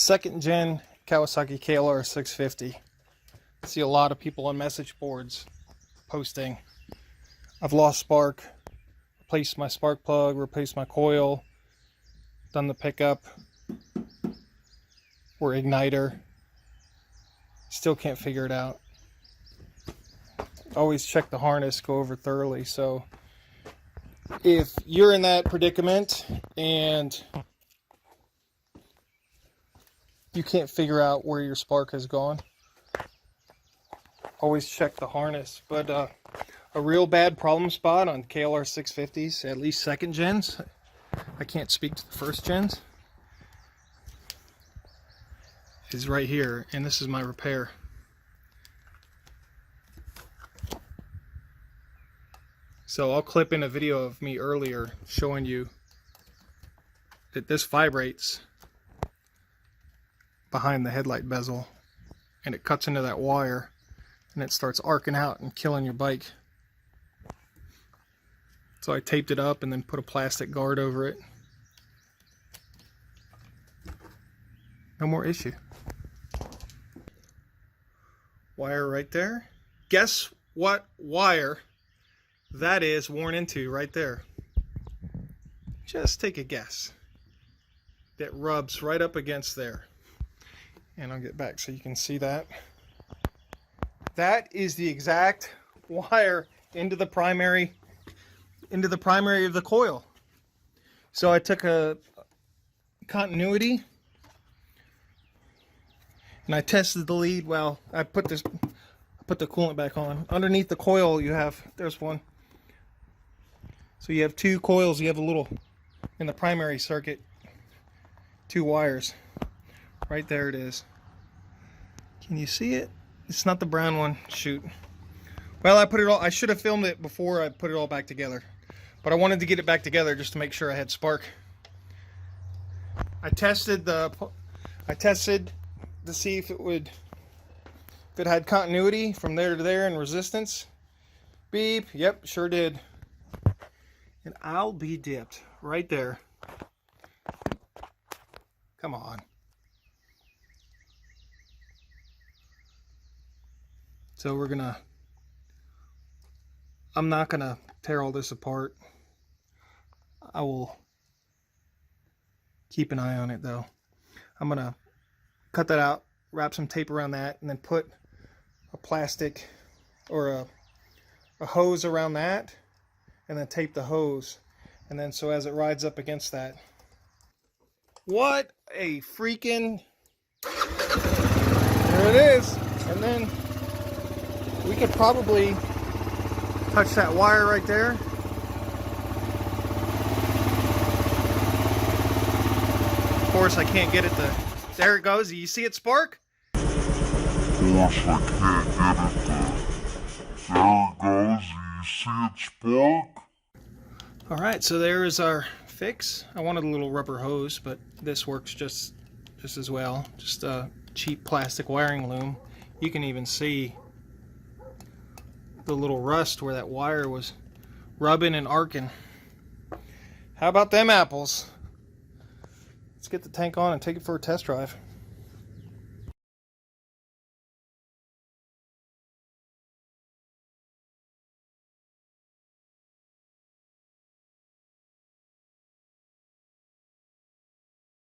Second gen Kawasaki KLR 650. I see a lot of people on message boards posting, I've lost spark, replaced my spark plug, replaced my coil, done the pickup or igniter, still can't figure it out. Always check the harness, go over thoroughly. So if you're in that predicament and you can't figure out where your spark has gone, always check the harness. But a real bad problem spot on KLR 650s, at least second gens, I can't speak to the first gens, is right here, and this is my repair. So I'll clip in a video of me earlier showing you that this vibrates behind the headlight bezel, and it cuts into that wire and it starts arcing out and killing your bike. So I taped it up and then put a plastic guard over it. No more issue. Wire right there. Guess what wire that is worn into right there? Just take a guess. That rubs right up against there. And I'll get back so you can see that. That is the exact wire into the primary of the coil. So I took a continuity and I tested the lead. Well, I put the coolant back on. Underneath the coil you have, there's one. So you have two coils. You have a little, in the primary circuit, two wires. Right there it is. Can you see it? It's not the brown one. Shoot. Well, I should have filmed it before I put it all back together. But I wanted to get it back together just to make sure I had spark. I tested to see if it had continuity from there to there and resistance. Beep. Yep, sure did. And I'll be dipped right there. Come on. So I'm not gonna tear all this apart. I will keep an eye on it though. I'm gonna cut that out, wrap some tape around that, and then put a plastic or a hose around that, and then tape the hose. And then so as it rides up against that. What a freaking... There it is. And then we could probably touch that wire right there. Of course, I can't get it to... There it goes. You see it spark? Of course, I can't get it to... There it goes. You see it spark? Alright, so there is our fix. I wanted a little rubber hose, but this works just as well. Just a cheap plastic wiring loom. You can even see the little rust where that wire was rubbing and arcing. How about them apples? Let's get the tank on and take it for a test drive.